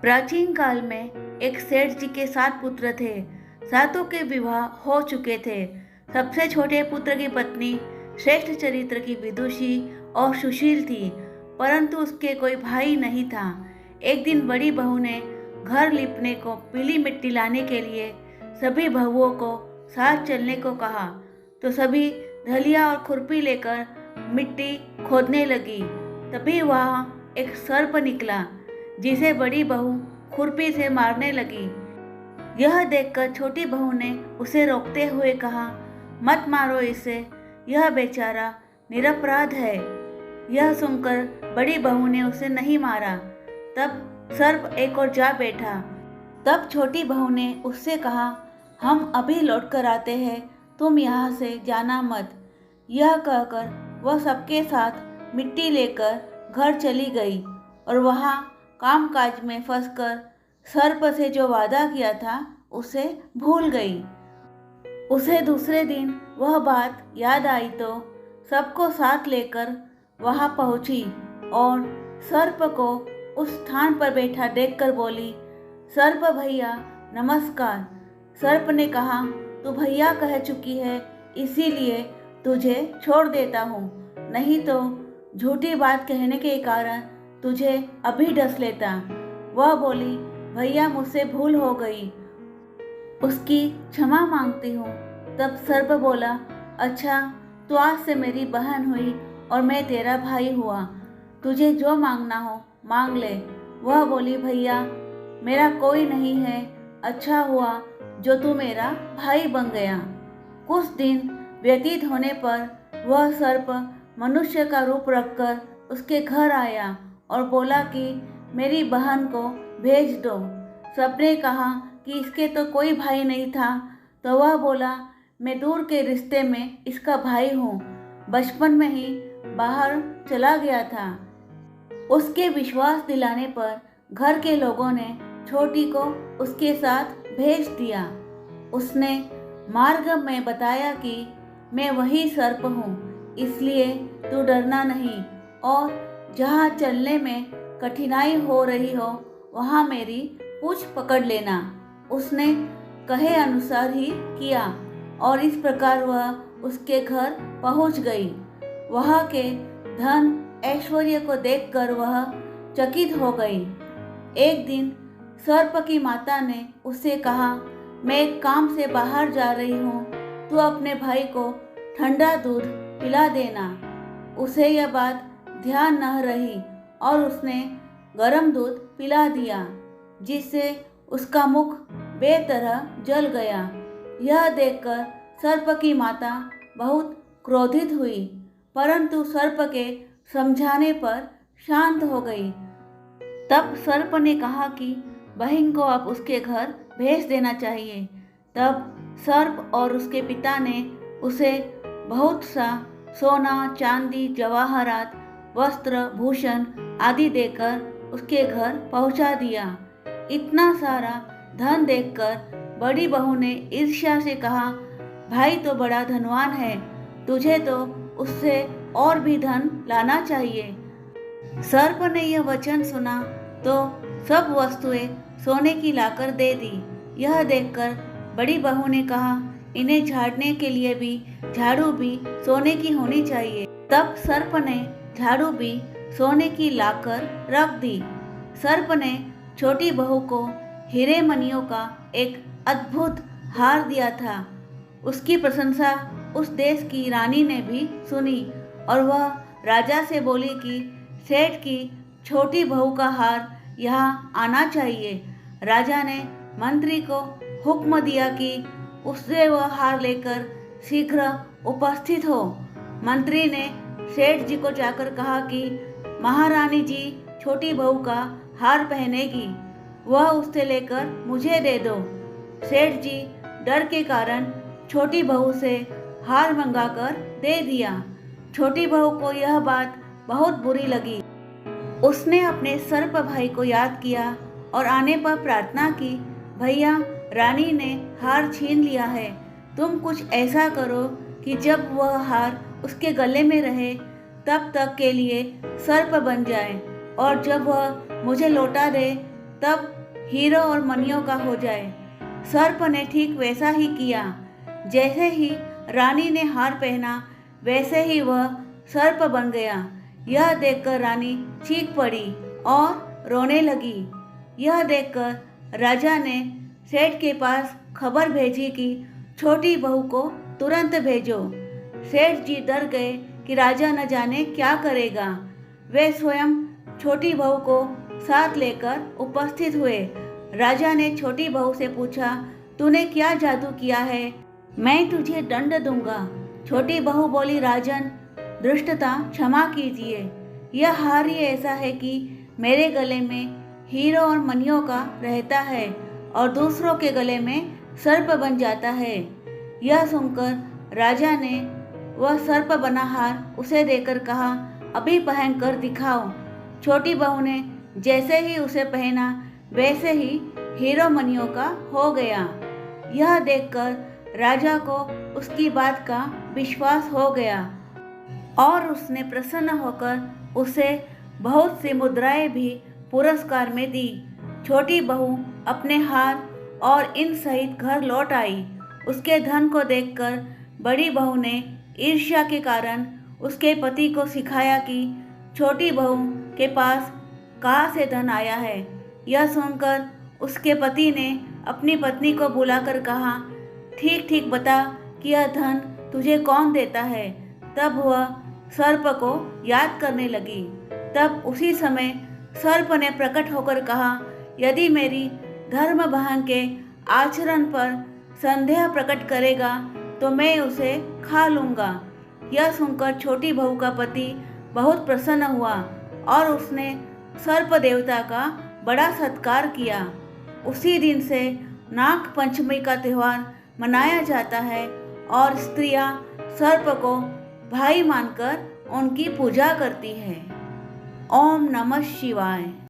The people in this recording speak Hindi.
प्राचीन काल में एक सेठ जी के 7 पुत्र थे। सातों के विवाह हो चुके थे। सबसे छोटे पुत्र की पत्नी श्रेष्ठ चरित्र की विदुषी और सुशील थी, परंतु उसके कोई भाई नहीं था। एक दिन बड़ी बहू ने घर लिपने को पीली मिट्टी लाने के लिए सभी बहुओं को साथ चलने को कहा, तो सभी धलिया और खुरपी लेकर मिट्टी खोदने लगी। तभी वहाँ एक सर्प निकला, जिसे बड़ी बहू खुरपी से मारने लगी। यह देखकर छोटी बहू ने उसे रोकते हुए कहा, मत मारो इसे, यह बेचारा निरपराध है। यह सुनकर बड़ी बहू ने उसे नहीं मारा। तब सर्प एक और जा बैठा। तब छोटी बहू ने उससे कहा, हम अभी लौट कर आते हैं, तुम यहाँ से जाना मत। यह कहकर वह सबके साथ मिट्टी लेकर घर चली गई और वहाँ कामकाज में फंसकर सर्प से जो वादा किया था उसे भूल गई। उसे दूसरे दिन वह बात याद आई तो सबको साथ लेकर वहाँ पहुँची और सर्प को उस स्थान पर बैठा देखकर बोली, सर्प भैया नमस्कार। सर्प ने कहा, तू भैया कह चुकी है, इसीलिए तुझे छोड़ देता हूँ, नहीं तो झूठी बात कहने के कारण तुझे अभी डस लेता। वह बोली, भैया मुझसे भूल हो गई, उसकी क्षमा मांगती हूँ। तब सर्प बोला, अच्छा तू आज से मेरी बहन हुई और मैं तेरा भाई हुआ, तुझे जो मांगना हो मांग ले। वह बोली, भैया मेरा कोई नहीं है, अच्छा हुआ जो तू मेरा भाई बन गया। कुछ दिन व्यतीत होने पर वह सर्प मनुष्य का रूप रखकर उसके घर आया और बोला कि मेरी बहन को भेज दो। सबने कहा कि इसके तो कोई भाई नहीं था, तो वह बोला, मैं दूर के रिश्ते में इसका भाई हूँ, बचपन में ही बाहर चला गया था। उसके विश्वास दिलाने पर घर के लोगों ने छोटी को उसके साथ भेज दिया। उसने मार्ग में बताया कि मैं वही सर्प हूँ, इसलिए तू डरना नहीं और जहाँ चलने में कठिनाई हो रही हो वहाँ मेरी पूंछ पकड़ लेना। उसने कहे अनुसार ही किया और इस प्रकार वह उसके घर पहुँच गई। वहाँ के धन ऐश्वर्य को देखकर वह चकित हो गई। एक दिन सर्प की माता ने उससे कहा, मैं एक काम से बाहर जा रही हूँ, तू अपने भाई को ठंडा दूध पिला देना। उसे यह बात ध्यान न रही और उसने गर्म दूध पिला दिया, जिससे उसका मुख बेतरह जल गया। यह देखकर सर्प की माता बहुत क्रोधित हुई, परंतु सर्प के समझाने पर शांत हो गई। तब सर्प ने कहा कि बहन को अब उसके घर भेज देना चाहिए। तब सर्प और उसके पिता ने उसे बहुत सा सोना, चांदी, जवाहरात, वस्त्र, भूषण आदि देकर उसके घर पहुंचा दिया। इतना सारा धन देखकर बड़ी बहू ने ईर्ष्या से कहा, भाई तो बड़ा धनवान है, तुझे तो उससे और भी धन लाना चाहिए। सर्प ने यह वचन सुना तो सब वस्तुएं सोने की लाकर दे दी। यह देखकर बड़ी बहू ने कहा, इन्हें झाड़ने के लिए भी झाड़ू भी सोने की होनी चाहिए। तब सर्प ने झाड़ू भी सोने की लाकर रख दी। सर्प ने छोटी बहू को हीरे मणियों का एक अद्भुत हार दिया था। उसकी प्रशंसा उस देश की रानी ने भी सुनी और वह राजा से बोली कि सेठ की छोटी बहू का हार यहाँ आना चाहिए। राजा ने मंत्री को हुक्म दिया कि उससे वह हार लेकर शीघ्र उपस्थित हो। मंत्री ने सेठ जी को जाकर कहा कि महारानी जी छोटी बहू का हार पहनेगी, वह उससे लेकर मुझे दे दो। सेठ जी डर के कारण छोटी बहू से हार मंगाकर दे दिया। छोटी बहू को यह बात बहुत बुरी लगी। उसने अपने सर्प भाई को याद किया और आने पर प्रार्थना की, भैया रानी ने हार छीन लिया है, तुम कुछ ऐसा करो कि जब वह हार उसके गले में रहे तब तक के लिए सर्प बन जाए और जब वह मुझे लौटा दे तब हीरो और मणियों का हो जाए। सर्प ने ठीक वैसा ही किया। जैसे ही रानी ने हार पहना वैसे ही वह सर्प बन गया। यह देखकर रानी चीख पड़ी और रोने लगी। यह देखकर राजा ने सेठ के पास खबर भेजी कि छोटी बहू को तुरंत भेजो। सेठ जी डर गए कि राजा न जाने क्या करेगा। वे स्वयं छोटी बहू को साथ लेकर उपस्थित हुए। राजा ने छोटी बहू से पूछा, तूने क्या जादू किया है? मैं तुझे दंड दूंगा। छोटी बहू बोली, राजन, दुष्टता क्षमा कीजिए। यह हार ही ऐसा है कि मेरे गले में हीरो और मणियों का रहता है और दूसरों के गले में सर्प बन जाता है। यह सुनकर राजा ने वह सर्प बना हार उसे देकर कहा, अभी पहन कर दिखाओ। छोटी बहू ने जैसे ही उसे पहना वैसे ही हीरो मणियों का हो गया। यह देखकर राजा को उसकी बात का विश्वास हो गया और उसने प्रसन्न होकर उसे बहुत सी मुद्राएं भी पुरस्कार में दी। छोटी बहू अपने हार और इन सहित घर लौट आई। उसके धन को देखकर बड़ी बहू ने ईर्ष्या के कारण उसके पति को सिखाया कि छोटी बहू के पास कहाँ से धन आया है। यह सुनकर उसके पति ने अपनी पत्नी को बुलाकर कहा, ठीक ठीक बता कि यह धन तुझे कौन देता है। तब वह सर्प को याद करने लगी। तब उसी समय सर्प ने प्रकट होकर कहा, यदि मेरी धर्म बहन के आचरण पर संदेह प्रकट करेगा तो मैं उसे खा लूँगा। यह सुनकर छोटी बहू का पति बहुत प्रसन्न हुआ और उसने सर्प देवता का बड़ा सत्कार किया। उसी दिन से नाग पंचमी का त्यौहार मनाया जाता है और स्त्रियां सर्प को भाई मानकर उनकी पूजा करती हैं। ओम नमः शिवाय।